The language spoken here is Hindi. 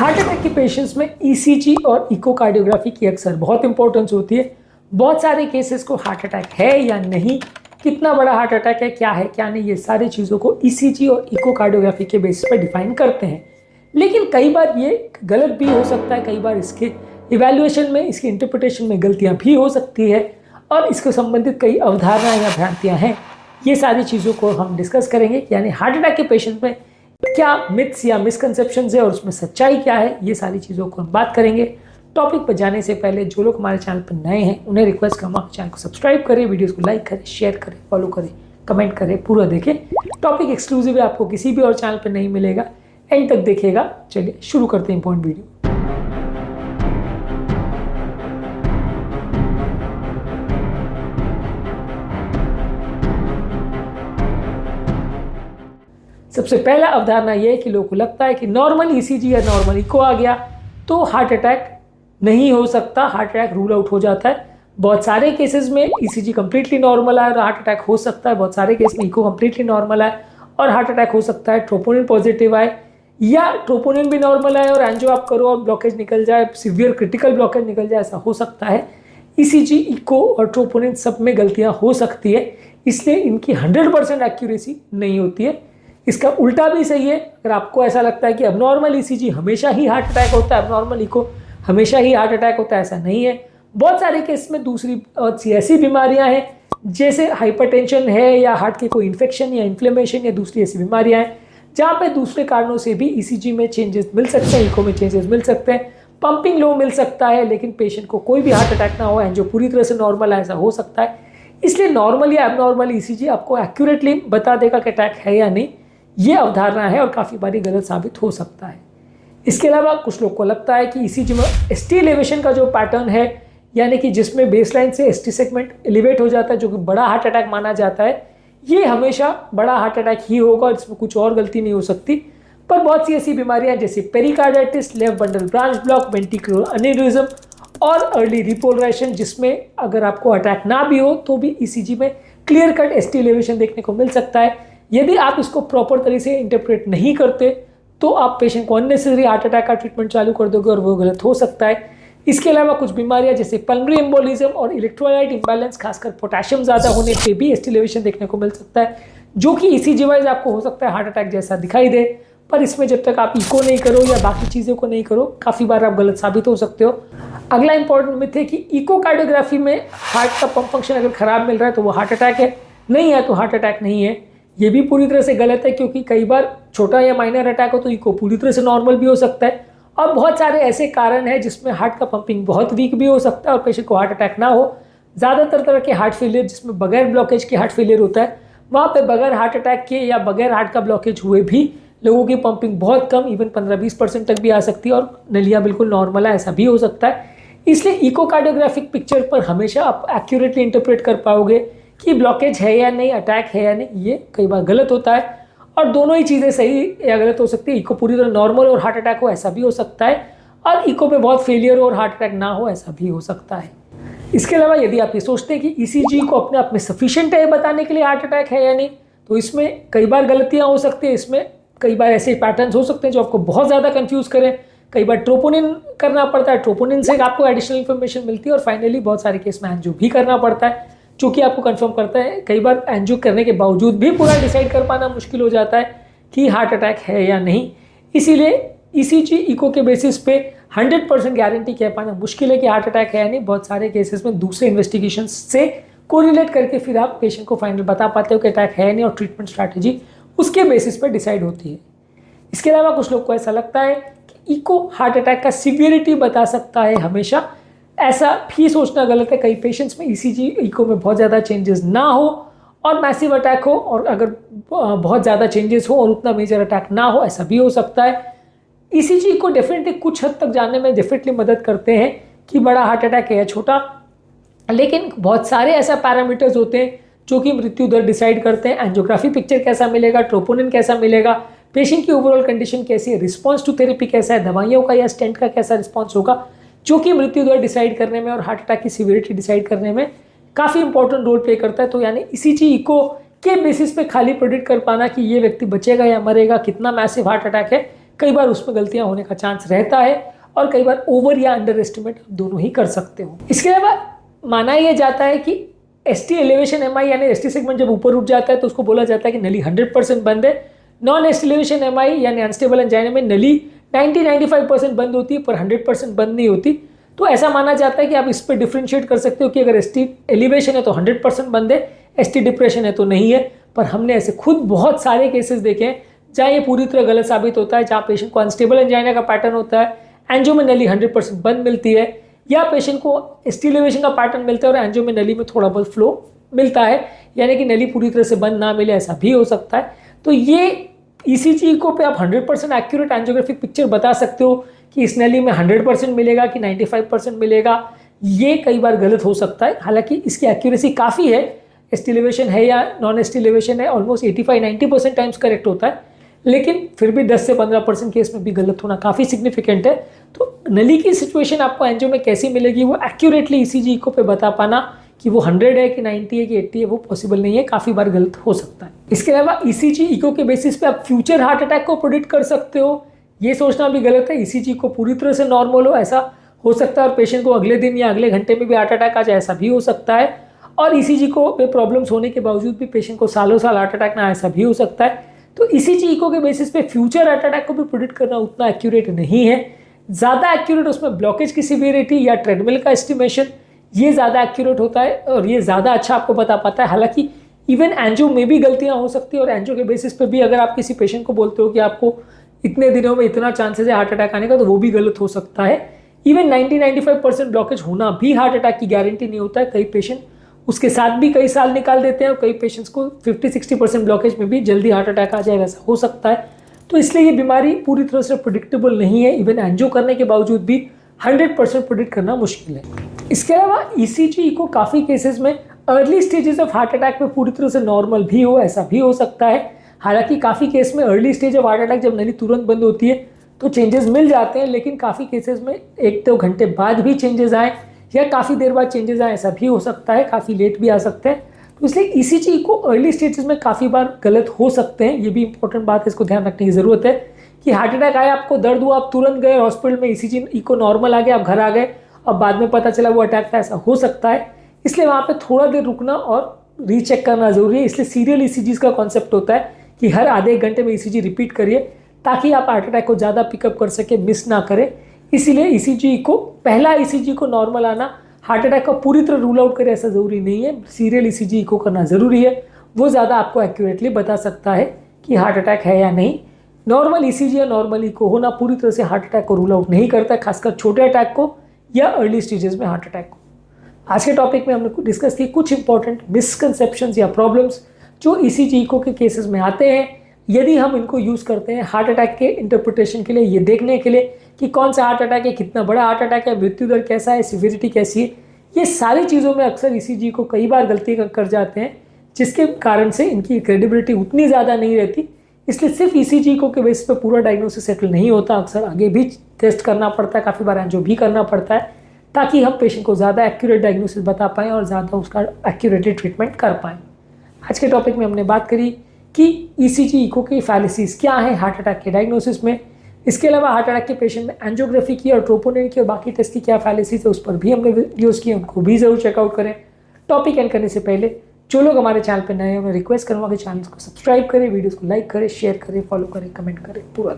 हार्ट अटैक के पेशेंट्स में ईसीजी और इकोकार्डियोग्राफी की अक्सर बहुत इंपॉर्टेंस होती है। बहुत सारे केसेस को हार्ट अटैक है या नहीं, कितना बड़ा हार्ट अटैक है, क्या है क्या नहीं, ये सारी चीज़ों को ईसीजी और इकोकार्डियोग्राफी के बेसिस पर डिफाइन करते हैं। लेकिन कई बार ये गलत भी हो सकता है, कई बार इसके इवैल्यूएशन में, इसकी इंटरप्रिटेशन में गलतियाँ भी हो सकती है और इसके संबंधित कई अवधारणाएं या भ्रांतियाँ हैं। ये सारी चीज़ों को हम डिस्कस करेंगे, यानी हार्ट अटैक के पेशेंट में क्या मिथ्स या मिसकंसेप्शंस है और उसमें सच्चाई क्या है, ये सारी चीज़ों को हम बात करेंगे। टॉपिक पर जाने से पहले जो लोग हमारे चैनल पर नए हैं उन्हें रिक्वेस्ट करूँगा आप चैनल को सब्सक्राइब करें, वीडियोस को लाइक करें, शेयर करें, फॉलो करें, कमेंट करें, पूरा देखें। टॉपिक एक्सक्लूसिव है, आपको किसी भी और चैनल पर नहीं मिलेगा, एंड तक देखिएगा। चलिए शुरू करते हैं इंपॉर्टेंट वीडियो। सबसे पहला अवधारणा यह है कि लोगों को लगता है कि नॉर्मल ईसीजी या नॉर्मल इको आ गया तो हार्ट अटैक नहीं हो सकता, हार्ट अटैक रूल आउट हो जाता है। बहुत सारे केसेस में ईसीजी कंप्लीटली नॉर्मल आए और हार्ट अटैक हो सकता है, बहुत सारे केस में इको कंप्लीटली नॉर्मल आए और हार्ट अटैक हो सकता है। ट्रोपोनिन पॉजिटिव आए या ट्रोपोनिन भी नॉर्मल आए और एंजियो आप करो और ब्लॉकेज निकल जाए, सीवियर क्रिटिकल ब्लॉकेज निकल जाए, ऐसा हो सकता है। ईसीजी, इको और ट्रोपोनिन सब में गलतियाँ हो सकती है, इसलिए इनकी 100% एक्यूरेसी नहीं होती है। इसका उल्टा भी सही है। अगर आपको ऐसा लगता है कि अबनॉर्मल ईसीजी हमेशा ही हार्ट अटैक होता है, अबनॉर्मल इको हमेशा ही हार्ट अटैक होता है, ऐसा नहीं है। बहुत सारे केस में दूसरी ऐसी बीमारियां हैं जैसे हाइपरटेंशन है या हार्ट के कोई इन्फेक्शन या इन्फ्लेमेशन या दूसरी ऐसी बीमारियां हैं जहाँ पे दूसरे कारणों से भी ईसीजी में चेंजेस मिल सकते हैं, इको में चेंजेस मिल सकते हैं, पंपिंग लो मिल सकता है, लेकिन पेशेंट को कोई भी हार्ट अटैक ना हो, एंजियो पूरी तरह से नॉर्मल है, ऐसा हो सकता है। इसलिए नॉर्मल या एबनॉर्मल ईसीजी आपको एक्यूरेटली बता देगा कि अटैक है या नहीं, ये अवधारणा है और काफ़ी बारी गलत साबित हो सकता है। इसके अलावा कुछ लोग को लगता है कि ईसीजी में एसटी एलिवेशन का जो पैटर्न है, यानी कि जिसमें बेसलाइन से एसटी सेगमेंट एलिवेट हो जाता है, जो कि बड़ा हार्ट अटैक माना जाता है, ये हमेशा बड़ा हार्ट अटैक ही होगा और इसमें कुछ और गलती नहीं हो सकती। पर बहुत सी ऐसी बीमारियां जैसे pericarditis, left bundle branch block, ventricular aneurysm और अर्ली रिपोलराइजेशन, जिसमें अगर आपको अटैक ना भी हो तो भी ईसीजी में क्लियर कट एसटी एलिवेशन देखने को मिल सकता है। यदि आप इसको प्रॉपर तरीके से इंटरप्रेट नहीं करते तो आप पेशेंट को अननेसेसरी हार्ट अटैक का ट्रीटमेंट चालू कर दोगे और वो गलत हो सकता है। इसके अलावा कुछ बीमारियां जैसे पल्मोनरी एम्बोलिज्म और इलेक्ट्रोलाइट इंबैलेंस, खासकर पोटेशियम ज़्यादा होने पे भी एसटी एलिवेशन देखने को मिल सकता है, जो कि ईसीजी वाइज आपको हो सकता है हार्ट अटैक जैसा दिखाई दे। पर इसमें जब तक आप इको नहीं करो या बाकी चीज़ों को नहीं करो, काफ़ी बार आप गलत साबित हो सकते हो। अगला इंपॉर्टेंट मिथ है कि इकोकार्डियोग्राफी में हार्ट का पंप फंक्शन अगर खराब मिल रहा है तो वो हार्ट अटैक है, नहीं है तो हार्ट अटैक नहीं है। ये भी पूरी तरह से गलत है, क्योंकि कई बार छोटा या माइनर अटैक हो तो इको पूरी तरह से नॉर्मल भी हो सकता है और बहुत सारे ऐसे कारण हैं जिसमें हार्ट का पंपिंग बहुत वीक भी हो सकता है और पेशेंट को हार्ट अटैक ना हो। ज़्यादातर तरह के हार्ट फेलियर जिसमें बगैर ब्लॉकेज के हार्ट फेलियर होता है, वहाँ पे बगैर हार्ट अटैक के या बगैर हार्ट का ब्लॉकेज हुए भी लोगों की पंपिंग बहुत कम, इवन 15-20% तक भी आ सकती है और नलियाँ बिल्कुल नॉर्मल है, ऐसा भी हो सकता है। इसलिए इकोकार्डियोग्राफिक पिक्चर पर हमेशा आप एक्यूरेटली इंटरप्रेट कर पाओगे कि ब्लॉकेज है या नहीं, अटैक है या नहीं। ये कई बार गलत होता है और दोनों ही चीज़ें सही या गलत हो सकती है। इको पूरी तरह नॉर्मल और हार्ट अटैक हो, ऐसा भी हो सकता है, और इको में बहुत फेलियर हो और हार्ट अटैक ना हो, ऐसा भी हो सकता है। इसके अलावा यदि आप ये सोचते हैं कि ईसीजी को अपने आप में सफिशिएंट है बताने के लिए हार्ट अटैक है या नहीं, तो इसमें कई बार गलतियाँ हो सकती है। इसमें कई बार ऐसे पैटर्न्स हो सकते हैं जो आपको बहुत ज़्यादा कंफ्यूज करें। कई बार ट्रोपोनिन करना पड़ता है, ट्रोपोनिन से आपको एडिशनल इन्फॉर्मेशन मिलती है और फाइनली बहुत सारे केस में एंजियो भी करना पड़ता है, जो कि आपको कंफर्म करता है। कई बार एंजियो करने के बावजूद भी पूरा डिसाइड कर पाना मुश्किल हो जाता है कि हार्ट अटैक है या नहीं। इसीलिए ईसीजी, इको के बेसिस पे 100% गारंटी कह पाना मुश्किल है कि हार्ट अटैक है या नहीं। बहुत सारे केसेस में दूसरे इन्वेस्टिगेशन से कोरिलेट करके फिर आप पेशेंट को फाइनल बता पाते हो कि अटैक है नहीं और ट्रीटमेंट स्ट्रैटेजी उसके बेसिस पर डिसाइड होती है। इसके अलावा कुछ लोग को ऐसा लगता है कि इको हार्ट अटैक का सीवियरिटी बता सकता है हमेशा, ऐसा भी सोचना गलत है। कई पेशेंट्स में ईसीजी, इको में बहुत ज़्यादा चेंजेस ना हो और मैसिव अटैक हो, और अगर बहुत ज़्यादा चेंजेस हो और उतना मेजर अटैक ना हो, ऐसा भी हो सकता है। ईसीजी को डेफिनेटली कुछ हद तक जानने में डेफिनेटली मदद करते हैं कि बड़ा हार्ट अटैक है या छोटा, लेकिन बहुत सारे ऐसा पैरामीटर्स होते हैं जो कि मृत्यु दर डिसाइड करते हैं। एंजियोग्राफी पिक्चर कैसा मिलेगा, ट्रोपोनिन कैसा मिलेगा, पेशेंट की ओवरऑल कंडीशन कैसी है, रिस्पॉन्स टू थेरेपी कैसा है, दवाइयों का या स्टेंट का कैसा रिस्पॉन्स होगा, जो कि मृत्यु दर डिसाइड करने में और हार्ट अटैक की सीवियरिटी डिसाइड करने में काफ़ी इंपॉर्टेंट रोल प्ले करता है। तो यानी ईसीजी, इको के बेसिस पे खाली प्रेडिक्ट कर पाना कि ये व्यक्ति बचेगा या मरेगा, कितना मैसिव हार्ट अटैक है, कई बार उसमें गलतियां होने का चांस रहता है और कई बार ओवर या अंडर एस्टिमेट दोनों ही कर सकते हो। इसके अलावा माना यह जाता है कि ST एलिवेशन MI यानी ST सेगमेंट जब ऊपर उठ जाता है तो उसको बोला जाता है कि नली 100% बंद है। नॉन ST एलिवेशन MI यानी अनस्टेबल एंजाइना में नली 90-95% बंद होती है पर 100% बंद नहीं होती। तो ऐसा माना जाता है कि आप इस पर डिफ्रेंशिएट कर सकते हो कि अगर ST एलिवेशन है तो 100% बंद है, ST डिप्रेशन है तो नहीं है। पर हमने ऐसे खुद बहुत सारे केसेस देखे हैं जहाँ ये पूरी तरह गलत साबित होता है, जहाँ पेशेंट को अनस्टेबल एंजाइना का पैटर्न होता है, एंजियो में नली 100% बंद मिलती है, या पेशेंट को ST एलिवेशन का पैटर्न मिलता है और एंजियो में नली में थोड़ा बहुत फ्लो मिलता है, यानी कि नली पूरी तरह से बंद ना मिले, ऐसा भी हो सकता है। तो ये ECG इको पे आप 100% एक्यूरेट एंजियोग्राफिक पिक्चर बता सकते हो कि इस नली में 100% मिलेगा कि 95% मिलेगा, ये कई बार गलत हो सकता है। हालांकि इसकी एक्यूरेसी काफ़ी है, ST एलिवेशन है या नॉन ST एलिवेशन है, ऑलमोस्ट 85-90% टाइम्स करेक्ट होता है, लेकिन फिर भी 10 से 15% केस में भी गलत होना काफ़ी सिग्निफिकेंट है। तो नली की सिचुएशन आपको एंजियो में कैसी मिलेगी वो एक्यूरेटली ECG इको पे बता पाना कि वो 100 है कि 90 है कि 80 है वो पॉसिबल नहीं है, काफ़ी बार गलत हो सकता है। इसके अलावा ECG इको के बेसिस पे आप फ्यूचर हार्ट अटैक को प्रेडिक्ट कर सकते हो, ये सोचना भी गलत है। ECG इको पूरी तरह से नॉर्मल हो ऐसा हो सकता है और पेशेंट को अगले दिन या अगले घंटे में भी हार्ट अटैक आ जाए, ऐसा भी हो सकता है। और ECG को पे प्रॉब्लम्स होने के बावजूद भी पेशेंट को सालों साल हार्ट अटैक ना, ऐसा भी हो सकता है। तो ECG इको के बेसिस पे फ्यूचर हार्ट अटैक को भी प्रेडिक्ट करना उतना एक्यूरेट नहीं है। ज़्यादा एक्यूरेट उसमें ब्लॉकेज की सीवियरिटी या ट्रेडमिल का एस्टिमेशन, ये ज़्यादा एक्यूरेट होता है और ये ज़्यादा अच्छा आपको बता पाता है। हालांकि इवन एंजियो में भी गलतियाँ हो सकती है और एंजियो के बेसिस पे भी अगर आप किसी पेशेंट को बोलते हो कि आपको इतने दिनों में इतना चांसेस है हार्ट अटैक आने का, तो वो भी गलत हो सकता है। इवन 90-95% ब्लॉकेज होना भी हार्ट अटैक की गारंटी नहीं होता है। कई पेशेंट उसके साथ भी कई साल निकाल देते हैं और कई पेशेंट्स को 50-60% ब्लॉकेज में भी जल्दी हार्ट अटैक आ जाएगा, ऐसा हो सकता है। तो इसलिए ये बीमारी पूरी तरह से प्रेडिक्टेबल नहीं है। इवन एंजियो करने के बावजूद भी 100% प्रेडिक्ट करना मुश्किल है। इसके अलावा ECG इको काफ़ी केसेस में early stages of heart attack में पूरी तरह से नॉर्मल भी हो, ऐसा भी हो सकता है। हालांकि काफ़ी केस में early stage of heart attack जब नली तुरंत बंद होती है तो चेंजेस मिल जाते हैं, लेकिन काफ़ी केसेस में 1-2 घंटे बाद भी चेंजेस आए या काफ़ी देर बाद चेंजेस आए, ऐसा भी हो सकता है, काफ़ी लेट भी आ सकते हैं। तो इसलिए ECG इको अर्ली स्टेजेस में काफ़ी बार गलत हो सकते हैं। ये भी इंपॉर्टेंट बात है, इसको ध्यान रखने की ज़रूरत है कि हार्ट अटैक आया, आपको दर्द हुआ, आप तुरंत गए हॉस्पिटल में, ECG इको नॉर्मल आ गया, आप घर आ गए और बाद में पता चला वो अटैक था, ऐसा हो सकता है। इसलिए वहाँ पे थोड़ा देर रुकना और रीचेक करना ज़रूरी है। इसलिए सीरियल ECGs का कॉन्सेप्ट होता है कि हर आधे घंटे में ECG रिपीट करिए ताकि आप हार्ट अटैक को ज़्यादा पिकअप कर सके, मिस ना करें। इसीलिए ECG को पहला ECG को नॉर्मल आना हार्ट अटैक का पूरी तरह रूल आउट करे ऐसा ज़रूरी नहीं है। सीरियल ECG इको करना ज़रूरी है, वो ज़्यादा आपको एक्यूरेटली बता सकता है कि हार्ट अटैक है या नहीं। नॉर्मल ECG या नॉर्मल इको होना पूरी तरह से हार्ट अटैक को रूल आउट नहीं करता, खासकर छोटे अटैक को या अर्ली स्टेजेस में हार्ट अटैक को। आज के टॉपिक में हमने डिस्कस की कुछ इंपॉर्टेंट मिसकंसेप्शंस या प्रॉब्लम्स जो ECG इको के केसेस में आते हैं। यदि हम इनको यूज़ करते हैं हार्ट अटैक के इंटरप्रिटेशन के लिए, ये देखने के लिए कि कौन सा हार्ट अटैक है, कितना बड़ा हार्ट अटैक है, मृत्यु दर कैसा है, सिवियरिटी कैसी है, ये सारी चीज़ों में अक्सर ECG को कई बार गलती कर जाते हैं, जिसके कारण से इनकी क्रेडिबिलिटी उतनी ज़्यादा नहीं रहती। इसलिए सिर्फ ECG को के बेस पर पूरा डायग्नोसिस सेटल नहीं होता, अक्सर आगे भी टेस्ट करना पड़ता है, काफ़ी बार एंजियो भी करना पड़ता है, ताकि हम पेशेंट को ज़्यादा एक्यूरेट डायग्नोसिस बता पाएँ और ज़्यादा उसका एक्यूरेटली ट्रीटमेंट कर पाएँ। आज के टॉपिक में हमने बात करी कि ECG इको की फैलेसीज क्या है हार्ट अटैक के डायग्नोसिस में। इसके अलावा हार्ट अटैक के पेशेंट में एंजियोग्राफी की और ट्रोपोनिन की और बाकी टेस्ट की क्या फैलेसीज है, उस पर भी हमने वीडियोस किए, उनको भी जरूर चेकआउट करें। टॉपिक एंड करने से पहले जो लोग हमारे चैनल पर नए हैं, मैं रिक्वेस्ट करूँगा कि चैनल को सब्सक्राइब करें, वीडियोज़ को लाइक करें, शेयर करें, फॉलो करें, कमेंट करें, पूरा।